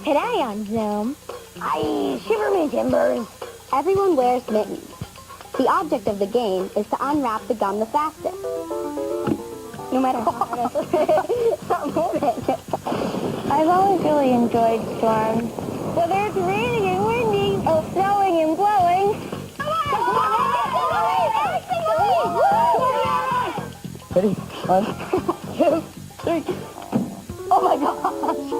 Today on Zoom, I shiver me timbers. everyone wears mittens. The object of the game is to unwrap the gum the fastest. No matter how stop moving. I've always really enjoyed storms. Whether it's raining and windy, or snowing and blowing. Come on! Ready? 1, 2, 3. Oh my gosh!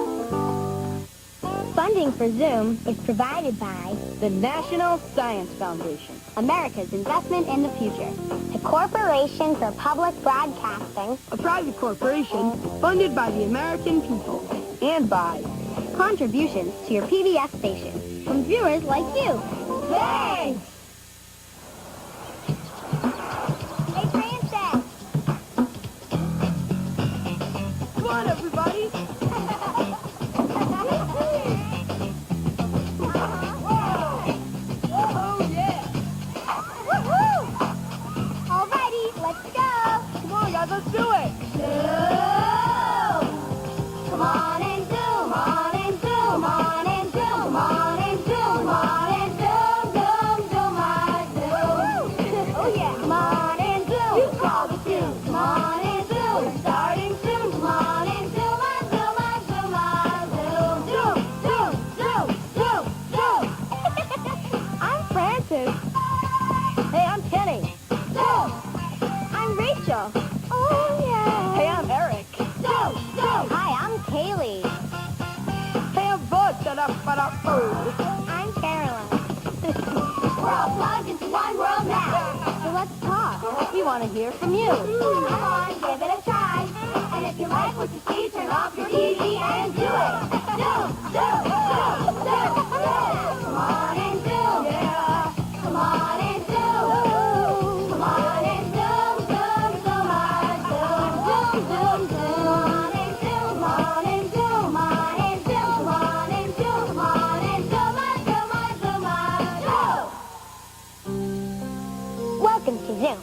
Funding for Zoom is provided by The National Science Foundation. America's Investment in the Future, the Corporation for Public Broadcasting, A private corporation funded by the American people. And by contributions to your PBS station from viewers like you. Thanks! Hey, Francis! Come on, everybody! Oh, yeah! Alrighty, let's go! Come on, guys, let's do it! Come on and zoom, on and zoom, on and zoom, on and zoom, on and zoom, zoom, zoom, on zoom. Oh yeah. Come on and zoom. You call the tune. Come on and zoom. We're starting soon. Come on and zoom, on zoom, on zoom, on zoom. Zoom, zoom, zoom, zoom, zoom. I'm Francis. Hey, I'm Kenny. Zoom. I'm Rachel. Oh yeah. Hey, I'm Eric. Zoom, zoom. Hi, I'm Kaylee. Hey, I'm Bud. Shut-up-but-up-oh. I'm Carolyn. We're all plugged into one world now. So let's talk. We want to hear from you. Come on, give it a try. And if you like what you see, turn off your TV and do it. Zoom, zoom, zoom, zoom, zoom. Come on and zoom. Yeah. Come on and zoom. Come on and zoom, zoom, zoom, on zoom, zoom, zoom, zoom. Come on and zoom, come on and zoom, come on and zoom, come on and zoom, come on and zoom, on zoom, on zoom, on zoom. Welcome to Zoom.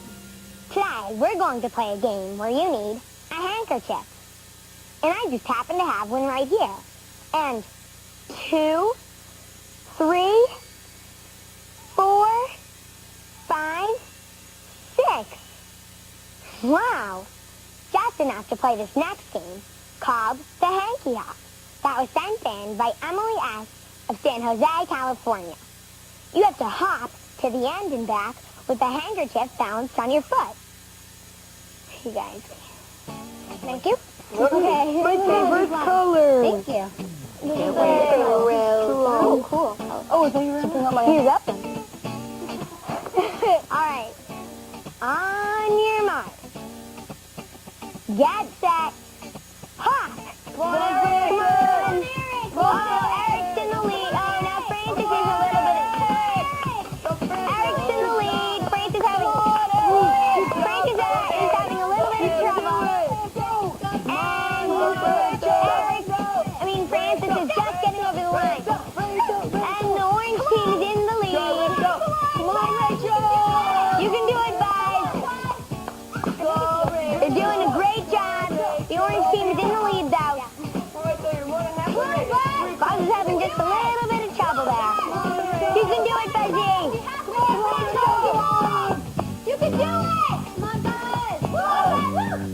Today, we're going to play a game where you need a handkerchief. And I just happen to have one right here. And 2, 3, 4, 5, 6. Wow. Just enough to play this next game called the Hanky Hop that was sent in by Emily S. of San Jose, California. You have to hop to the end and back with the handkerchief balanced on your foot. You guys. Thank you. Okay. My favorite color. Thank you. Oh, cool. Oh, thank you very much. Here's up. All right. On your mark. Get set. Hop. Come on. Oh, Eric's in the lead. Oh, now Francis is a little bit. Eric's in the lead. Francis is having a little bit of trouble. And Francis is just getting over the line. And the orange team is in the lead. Come on, Rachel! You can do it, guys. They're doing a great job. The orange team is in the lead, though. Buzz is having just a little bit of trouble there. You can do it, Buzzy. You can do it. Come on, Buzz.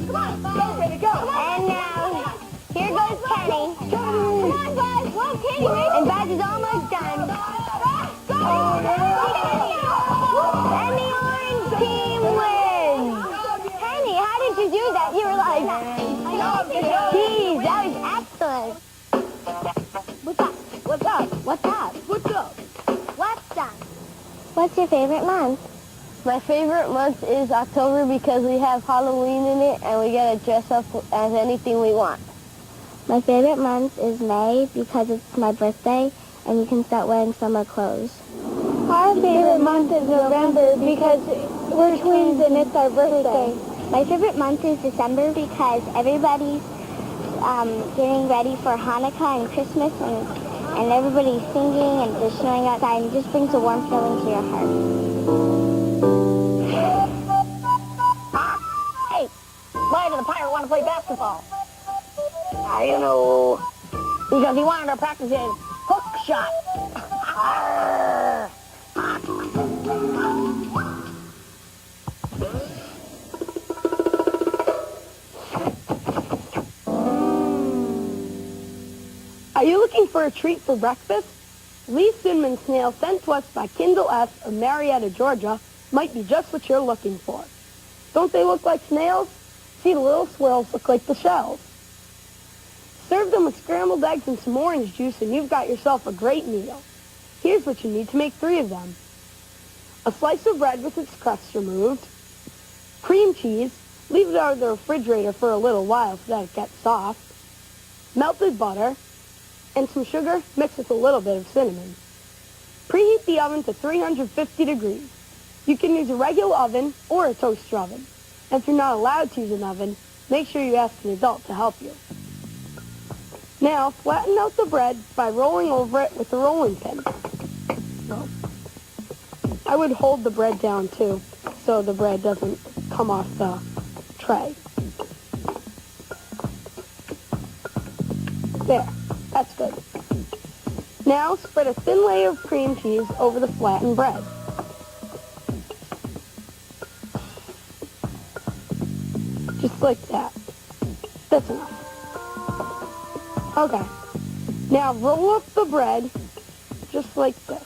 Come on, Buzz. Ready to go. And now, here goes Kenny. Come on, Buzz. Whoa, Kenny. And Buzz is almost done. And the orange team wins. Kenny, how did you do that? You were like, geez, that was excellent. What's up? What's up? What's up? What's up? What's up? What's your favorite month? My favorite month is October because we have Halloween in it and we get to dress up as anything we want. My favorite month is May because it's my birthday and you can start wearing summer clothes. Our favorite month is November because we're twins and it's our birthday. My favorite month is December because everybody's getting ready for Hanukkah and Christmas and everybody's singing and there's snowing outside and it just brings a warm feeling to your heart. Hey, Lion and the Pirate want to play basketball. I don't know. because he wanted to practice his hook shot. Are you looking for a treat for breakfast? Lee cinnamon snail sent to us by Kindle S of Marietta, Georgia might be just what you're looking for. Don't they look like snails? See, the little swirls look like the shells. Serve them with scrambled eggs and some orange juice and you've got yourself a great meal. Here's what you need to make 3 of them. A slice of bread with its crust removed, cream cheese, leave it out of the refrigerator for a little while so that it gets soft, melted butter, and some sugar mixed with a little bit of cinnamon. Preheat the oven to 350 degrees. You can use a regular oven or a toaster oven. And if you're not allowed to use an oven, make sure you ask an adult to help you. Now, flatten out the bread by rolling over it with a rolling pin. Well, I would hold the bread down too, so the bread doesn't come off the tray. There, that's good. Now, spread a thin layer of cream cheese over the flattened bread. Just like that. That's enough. Okay. Now roll up the bread just like this.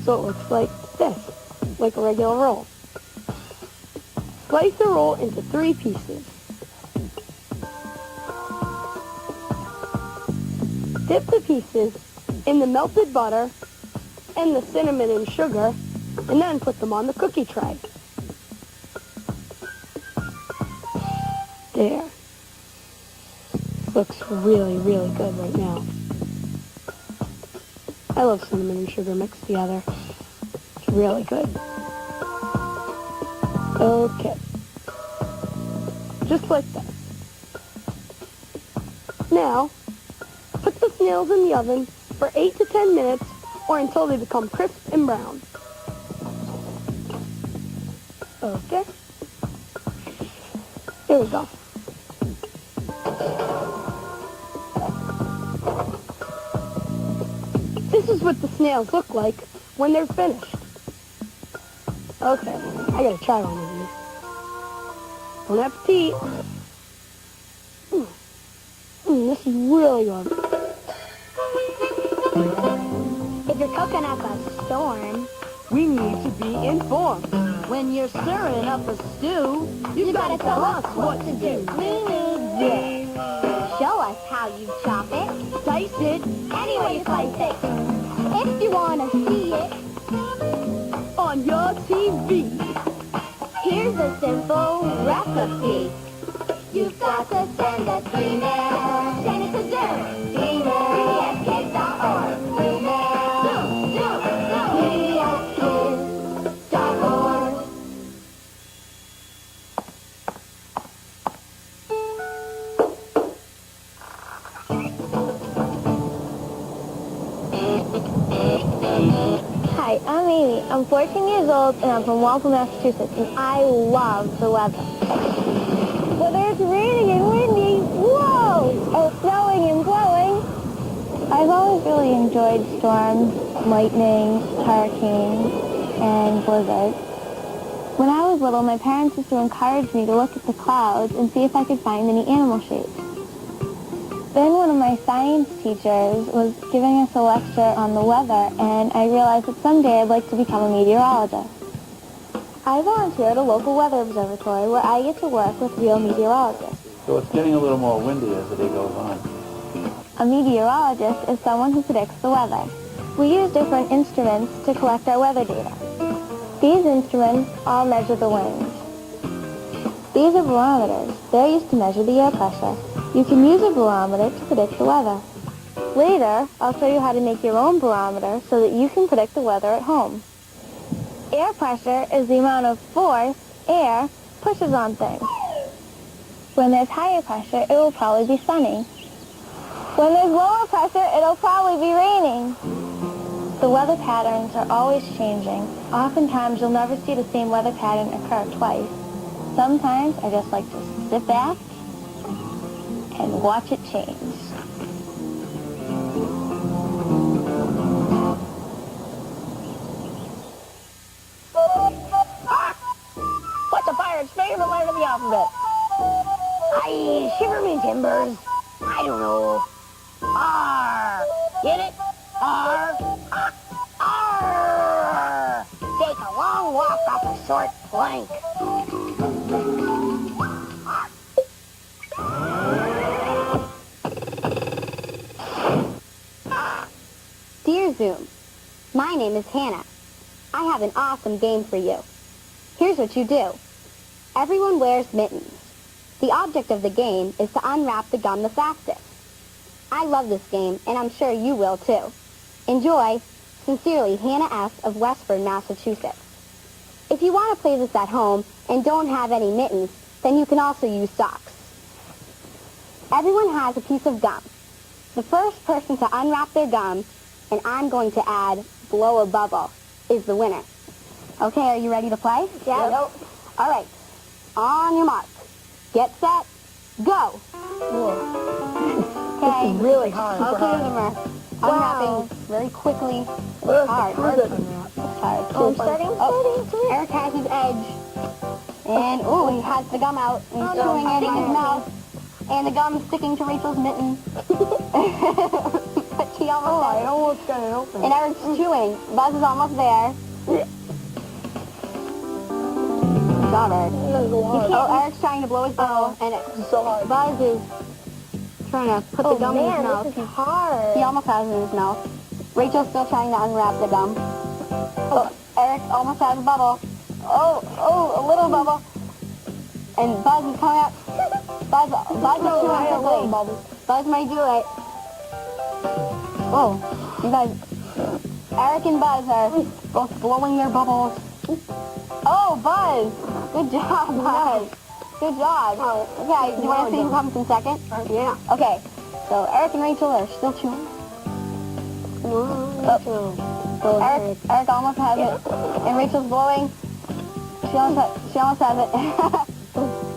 So it looks like this, like a regular roll. Slice the roll into 3 pieces. Dip the pieces in the melted butter and the cinnamon and sugar, and then put them on the cookie tray. There. Looks really, really good right now. I love cinnamon and sugar mixed together. It's really good. Okay. Just like this. Now, put the snails in the oven for 8 to 10 minutes or until they become crisp and brown. Okay. Here we go. This is what the snails look like when they're finished. Okay, I gotta try one of these. Bon appetit. This is really good. If you're cooking up a storm, We need to be informed. When you're stirring up a stew, you gotta tell us what to do. We need this. Show us how you chop it. dice it Any way you slice it. If you wanna see it, on your TV. here's a simple recipe. You've got to send us email. Send it to Zoom. Email. PBSKids.org. Email. Zoom. PBSKids.org. Hi, I'm Amy. I'm 14 years old and I'm from Walpole, Massachusetts, and I love the weather. Whether it's raining and windy, whoa, or snowing and blowing, I've always really enjoyed storms, lightning, hurricanes, and blizzards. When I was little, my parents used to encourage me to look at the clouds and see if I could find any animal shapes. Then one of my science teachers was giving us a lecture on the weather, and I realized that someday I'd like to become a meteorologist. I volunteer at a local weather observatory where I get to work with real meteorologists. So it's getting a little more windy as the day goes on. A meteorologist is someone who predicts the weather. We use different instruments to collect our weather data. These instruments all measure the wind. These are barometers. They're used to measure the air pressure. You can use a barometer to predict the weather. Later, I'll show you how to make your own barometer so that you can predict the weather at home. Air pressure is the amount of force air pushes on things. When there's higher pressure, it will probably be sunny. When there's lower pressure, it'll probably be raining. The weather patterns are always changing. Oftentimes, you'll never see the same weather pattern occur twice. Sometimes, I just like to sit back and watch it change. What's a pirate's favorite letter of the alphabet? I shiver me timbers. I don't know. R. Get it? R. Arr! Take a long walk up a short plank. Dear Zoom, my name is Hannah. I have an awesome game for you. Here's what you do. Everyone wears mittens. The object of the game is to unwrap the gum the fastest. I love this game, and I'm sure you will too. Enjoy. Sincerely, Hannah S. of Westford, Massachusetts. If you want to play this at home and don't have any mittens, then you can also use socks. Everyone has a piece of gum. The first person to unwrap their gum, and I'm going to add blow a bubble, is the winner. Okay, are you ready to play? Yeah. Yep. All right. On your mark. Get set. Go. Okay. This is really hard. Okay, Zimmer. Unwrapping very quickly. Well, Hard. prove it. It's hard. Oh, I'm starting. Eric has his edge. And, he has the gum out. And he's chewing it in his mouth. And the gum is sticking to Rachel's mitten. But she almost I has it. almost got it open. And Eric's chewing. Buzz is almost there. Good job, Eric. This is so hard. Eric's trying to blow his bubble. And This is so hard. Buzz is trying to put the gum in his mouth. This is hard. He almost has it in his mouth. Rachel's still trying to unwrap the gum. Oh, Eric almost has a bubble. Oh, a little bubble. And Buzz is coming out. Buzz is chewing quickly. Buzz might do it. Whoa, you guys, Eric and Buzz are both blowing their bubbles. Oh, Buzz, good job, Buzz. Good job. Okay, do you want to see who comes in second? Yeah. Okay, so Eric and Rachel are still chewing. Eric almost has it, and Rachel's blowing. She almost has it.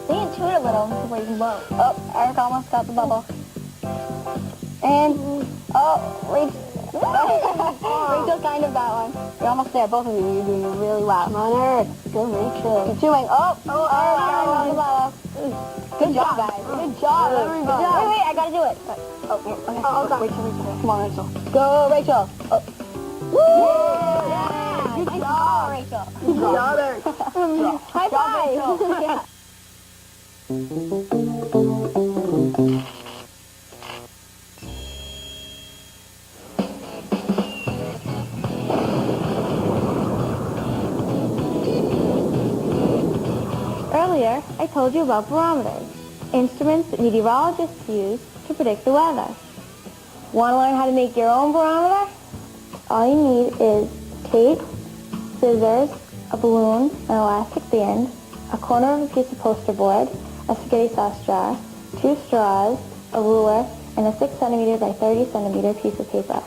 They can chew it a little before you can blow. Oh, Eric almost got the bubble. And, Rachel kind of got one. You're almost there, both of you. You're doing really well. Come on, Eric. Go, Rachel. You're chewing. Oh, Eric got the bubble. Good job, guys. Good job, everybody. Wait, I gotta do it. Okay. Rachel. Come on, Rachel. Go, Rachel. Oh. Yeah. Good job, Rachel. Good job, Eric. High five. Earlier, I told you about barometers, instruments that meteorologists use to predict the weather. Want to learn how to make your own barometer? All you need is tape, scissors, a balloon, an elastic band, a corner of a piece of poster board, a spaghetti sauce jar, 2 straws, a ruler, and a 6 centimeter by 30 centimeter piece of paper.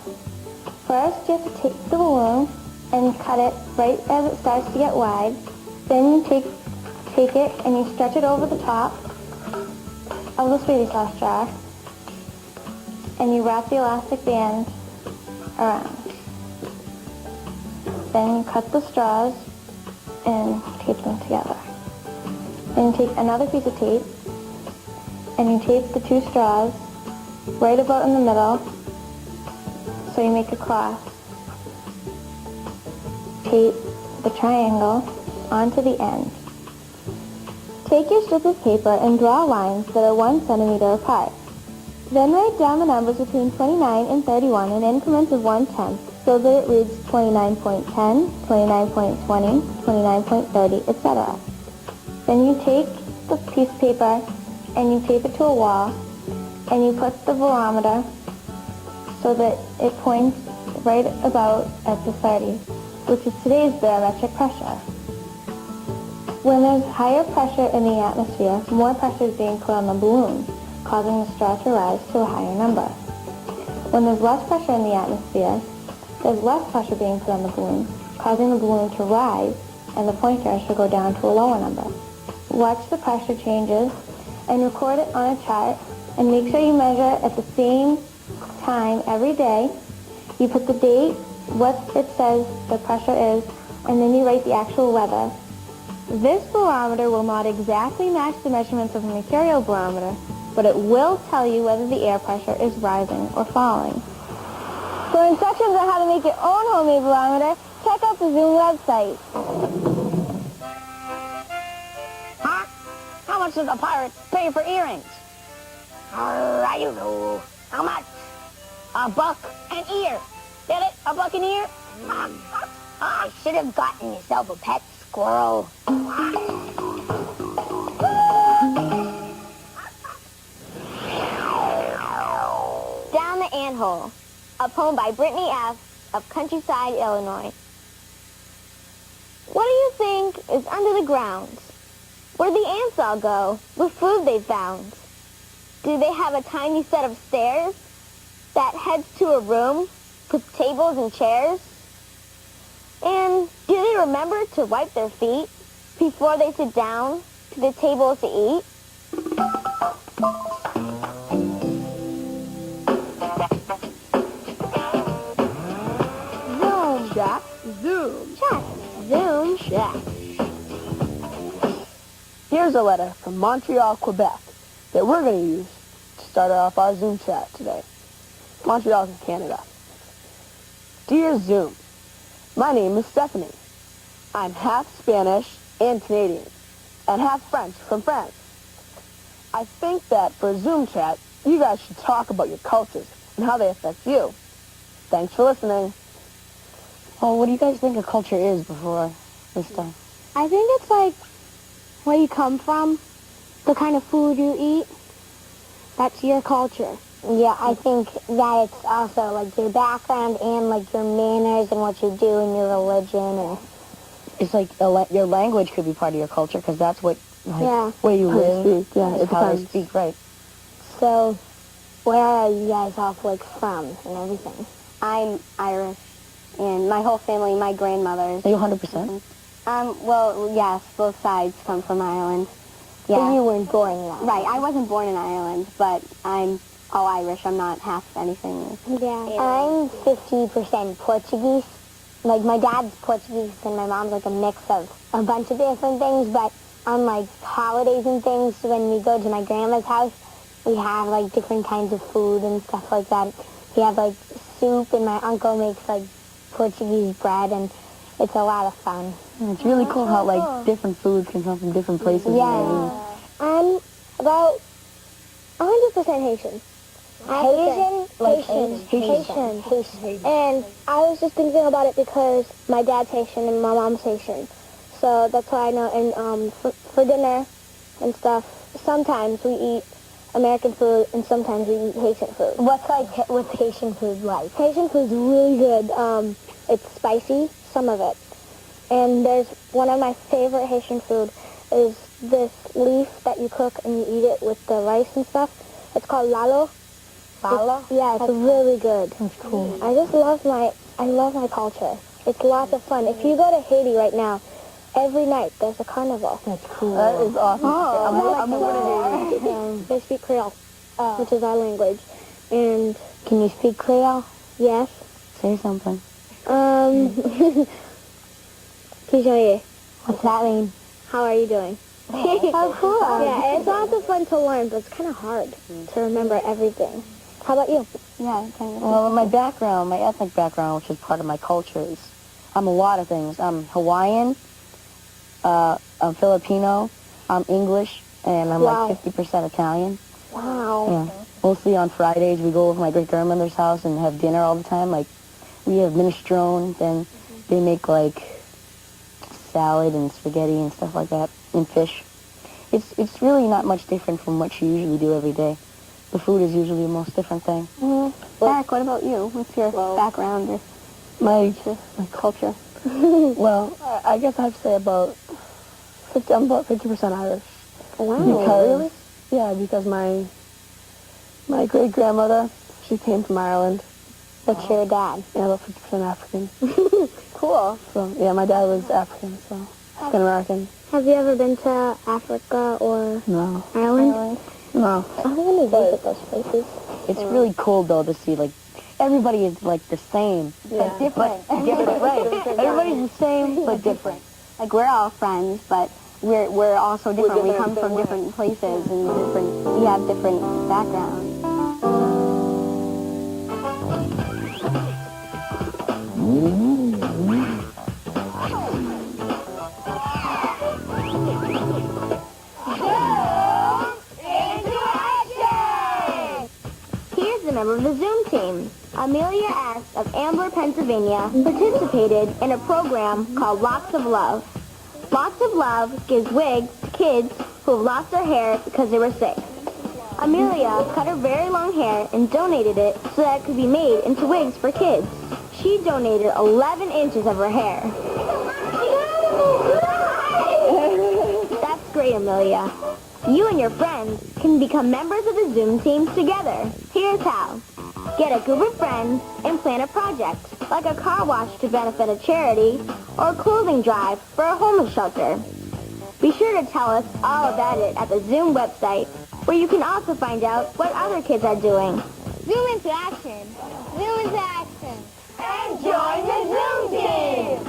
First, you have to take the balloon and cut it right as it starts to get wide. Then you take it and you stretch it over the top of the spaghetti sauce jar, and you wrap the elastic band around. Then you cut the straws and tape them together. Then you take another piece of tape and you tape the 2 straws right about in the middle, so you make a cross. Tape the triangle onto the end. Take your strip of paper and draw lines that are 1 centimeter apart. Then write down the numbers between 29 and 31 in increments of 1/10 so that it reads 29.10, 29.20, 29.30, etc. Then you take the piece of paper and you tape it to a wall and you put the barometer so that it points right about at the 30, which is today's barometric pressure. When there's higher pressure in the atmosphere, more pressure is being put on the balloon, causing the straw to rise to a higher number. When there's less pressure in the atmosphere, there's less pressure being put on the balloon, causing the balloon to rise, and the pointer should go down to a lower number. Watch the pressure changes and record it on a chart And make sure you measure at the same time every day. You put the date, what it says the pressure is, and then you write the actual weather. This barometer will not exactly match the measurements of a mercurial barometer, but it will tell you whether the air pressure is rising or falling. For instructions on how to make your own homemade barometer, check out the Zoom website. Huh? How much does a pirate pay for earrings? I don't know. How much? $1 an ear. Get it? $1 an ear? I should have gotten yourself a pet squirrel. Down the Anthole, a poem by Brittany F. of Countryside, Illinois. What do you think is under the ground? Where the ants all go, with food they found? Do they have a tiny set of stairs that heads to a room with tables and chairs? And do they remember to wipe their feet before they sit down to the table to eat? Zoom, Jack. Zoom. Check. Zoom. Jack. Here's a letter from Montreal, Quebec that we're going to use to start off our Zoom chat today. Montreal's in Canada. Dear Zoom, my name is Stephanie. I'm half Spanish and Canadian, and half French from France. I think that for a Zoom chat, you guys should talk about your cultures and how they affect you. Thanks for listening. Well, what do you guys think a culture is before this time? I think it's like where you come from, the kind of food you eat. That's your culture. Yeah, I think that it's also like your background and like your manners and what you do and your religion and It's like your language could be part of your culture because that's what, like, yeah. where you How you live, speak, yeah, is it how they depends. speak, right? So, where are you guys all like from and everything? I'm Irish, and my whole family, my grandmothers. Are you 100%? Well, yes, both sides come from Ireland. Yeah. So you weren't born in Ireland. Right, I wasn't born in Ireland, but I'm all Irish. I'm not half anything. Yeah. I'm 50% Portuguese. Like, my dad's Portuguese and my mom's like a mix of a bunch of different things, but on like holidays and things, when we go to my grandma's house, we have like different kinds of food and stuff like that. We have like soup and my uncle makes like Portuguese bread and it's a lot of fun. It's really cool how, like, different foods can come from different places. Yeah. I'm about 100% Haitian. Haitian. And I was just thinking about it because my dad's Haitian and my mom's Haitian. So that's why I know. And for dinner and stuff, sometimes we eat American food and sometimes we eat Haitian food. What's Haitian food like? Haitian food's really good. It's spicy, some of it. And there's one of my favorite Haitian food is this leaf that you cook and you eat it with the rice and stuff. It's called lalo. Lalo? Yeah, it's really good. That's cool. I love my culture. It's lots of fun. If you go to Haiti right now, every night there's a carnival. That's cool. That is awesome. I'm moving to Haiti. They speak Creole, which is our language. And Can you speak Creole? yes, Say something. Kijoye, What's that mean? how are you doing? Oh, cool. Yeah, it's lots of fun to learn, but it's kind of hard to remember everything. How about you? Yeah, kind of. Well, my background, my ethnic background, which is part of my culture, is I'm a lot of things. I'm Hawaiian, I'm Filipino, I'm English, and I'm Wow. like 50% Italian. Wow. Yeah. Mostly on Fridays, we go over to my great-grandmother's house and have dinner all the time. Like, we have minestrone, then they make, like, salad and spaghetti and stuff like that, and fish. It's really not much different from what you usually do every day. The food is usually the most different thing. Eric, what about you? What's your background or My culture? Well, I guess I have to say I'm about 50% Irish. Wow. Because, yeah, because my great-grandmother, she came from Ireland. What's your dad? Yeah, about 50% African. Cool. So, yeah, my dad was African, so African-American. Have you ever been to Africa or No. Ireland? No. I want to visit those places. It's really cool, though, to see, like, everybody is, like, the same. But different. Different, right. Everybody's the same, but different. Like, we're all friends, but we're all so different. We come from different places and we have different backgrounds. Here's a member of the Zoom team. Amelia S. of Ambler, Pennsylvania, participated in a program called Lots of Love. Lots of Love gives wigs to kids who have lost their hair because they were sick. Amelia cut her very long hair and donated it so that it could be made into wigs for kids. She donated 11 inches of her hair. That's great, Amelia. You and your friends can become members of the Zoom team together. Here's how. Get a group of friends and plan a project, like a car wash to benefit a charity or a clothing drive for a homeless shelter. Be sure to tell us all about it at the Zoom website, where you can also find out what other kids are doing. Zoom into action. Zoom into action. And join the Zoom team!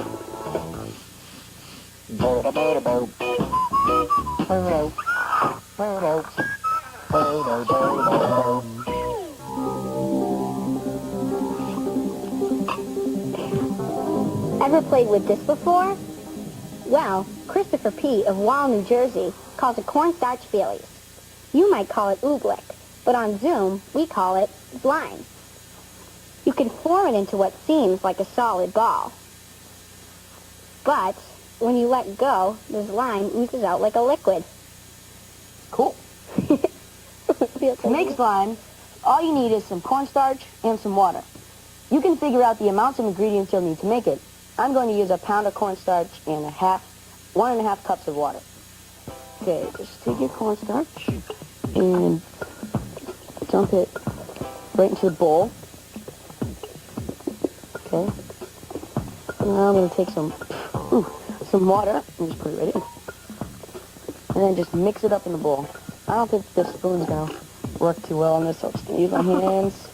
Ever played with this before? Well, Christopher P. of Wall, New Jersey, calls it cornstarch feelies. You might call it oobleck, but on Zoom, we call it slime. You can form it into what seems like a solid ball. But when you let go, the slime oozes out like a liquid. Cool. To make slime, all you need is some cornstarch and some water. You can figure out the amounts of ingredients you'll need to make it. I'm going to use a pound of cornstarch and 1.5 cups of water. Okay, just take your cornstarch and dump it right into the bowl. Okay. Now I'm going to take some water and just put it right in. And then just mix it up in the bowl. I don't think this spoon's going to work too well on this, so I'm just going to use my hands.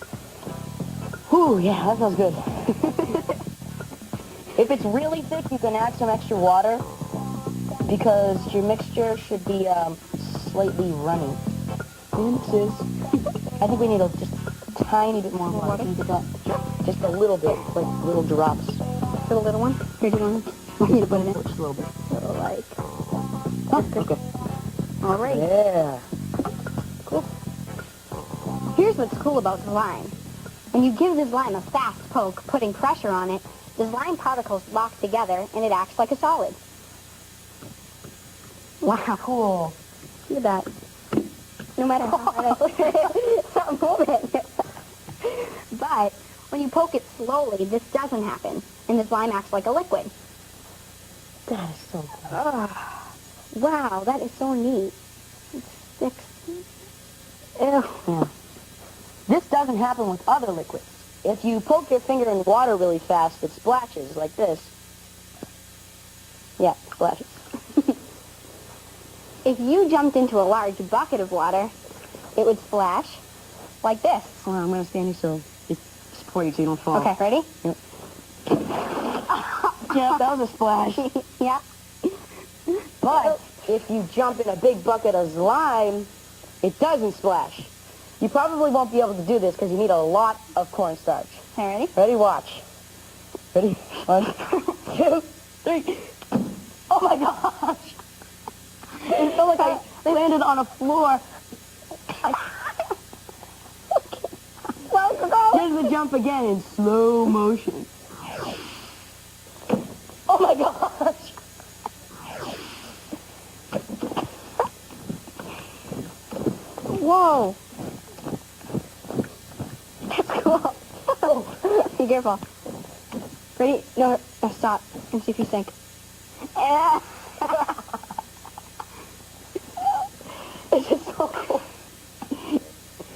Whew, yeah, that feels good. If it's really thick, you can add some extra water because your mixture should be slightly runny. Oopsies. I think we need just a tiny bit more water. Just a little bit, like little drops. For the little one? Here, do you want me to put it in? Just a little bit. So, like... Oh, okay. All right. Yeah. Cool. Here's what's cool about slime. When you give the slime a fast poke, putting pressure on it, the slime particles lock together and it acts like a solid. Wow. Cool. Look at that. No matter how hard I look at it, it's not moving. But when you poke it slowly, this doesn't happen, and the slime acts like a liquid. That is so cool. Wow, that is so neat. It sticks. Ew. Yeah. This doesn't happen with other liquids. If you poke your finger in water really fast, it splashes like this. Yeah, it splashes. If you jumped into a large bucket of water, it would splash like this. Hold on, I'm going to stand here so it's support you so you don't fall. Okay, ready? Yep. Yeah, that was a splash. Yeah. But if you jump in a big bucket of slime, it doesn't splash. You probably won't be able to do this because you need a lot of cornstarch. Okay, ready? Ready? Watch. Ready? 1, 2, 3. Oh my gosh! It felt like I landed on a floor. Here's the jump again in slow motion. Oh my gosh! Whoa. That's cool. Oh, be careful. Ready? No, stop. And see if you sink. This is so cool.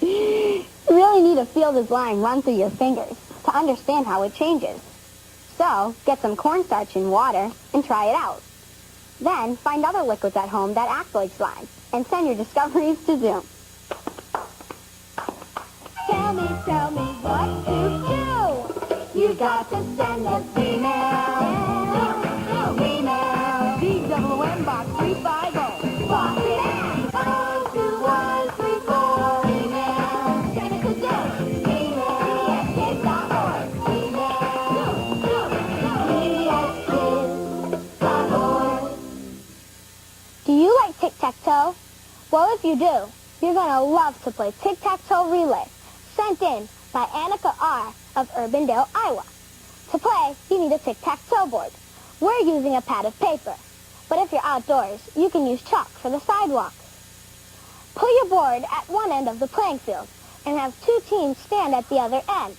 You really need to feel the slime run through your fingers to understand how it changes. So, get some cornstarch in water and try it out. Then, find other liquids at home that act like slime and send your discoveries to Zoom. tell me what to do. You got to send us email. Email. DWM Box 350. Boston, 02134. Email. Send it to Zoom. Email. PBSKids.org. Email. PBSKids.org. Do you like tic-tac-toe? Well, if you do, you're going to love to play tic-tac-toe relay, sent in by Annika R. of Urbandale, Iowa. To play, you need a tic-tac-toe board. We're using a pad of paper. But if you're outdoors, you can use chalk for the sidewalk. Put your board at one end of the playing field and have two teams stand at the other end.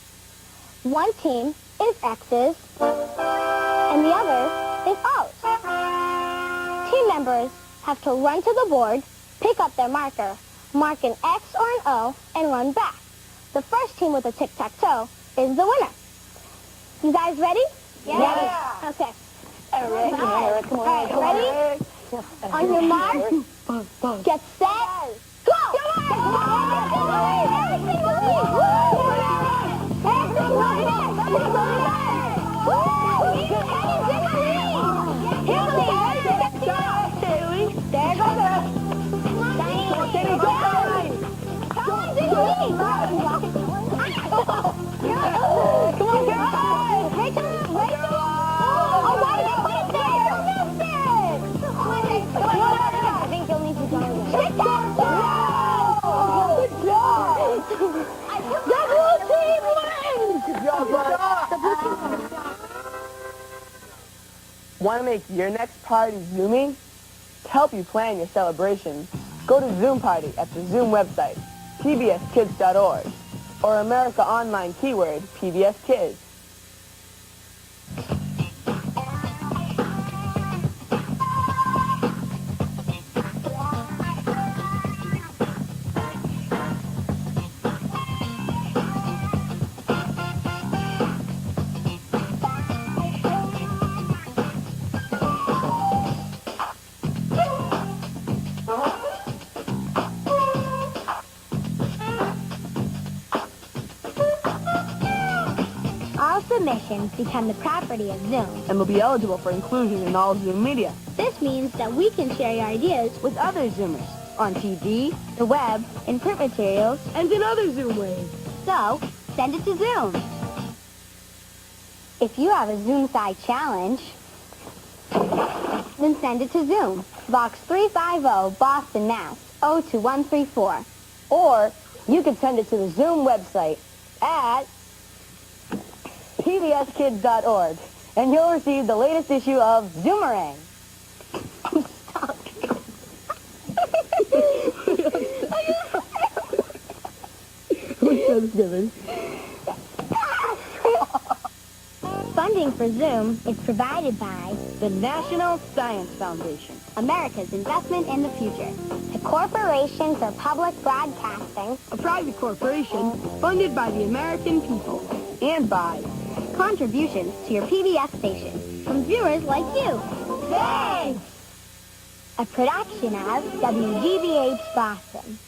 One team is X's and the other is O's. Team members have to run to the board, pick up their marker, mark an X or an O, and run back. The first team with a tic-tac-toe is the winner. You guys ready? Yeah. Okay. Eric, Come on. Ready? On your mark, get set, go! Want to make your next party Zoomy? To help you plan your celebration, go to Zoom Party at the Zoom website, pbskids.org, or America Online keyword, PBS Kids. All submissions become the property of Zoom. And will be eligible for inclusion in all Zoom media This means that we can share your ideas with other Zoomers on TV the web, in print materials, and in other Zoom ways. so send it to Zoom. If you have a Zoom side challenge, then send it to Zoom. Box 350, Boston, Mass. 02134. Or you can send it to the Zoom website at pbskids.org, and you'll receive the latest issue of Zoomerang. Funding for Zoom is provided by The National Science Foundation. America's Investment in the Future, the Corporation for Public Broadcasting, A private corporation funded by the American people and by contributions to your PBS station from viewers like you. Thanks! A production of WGBH Boston.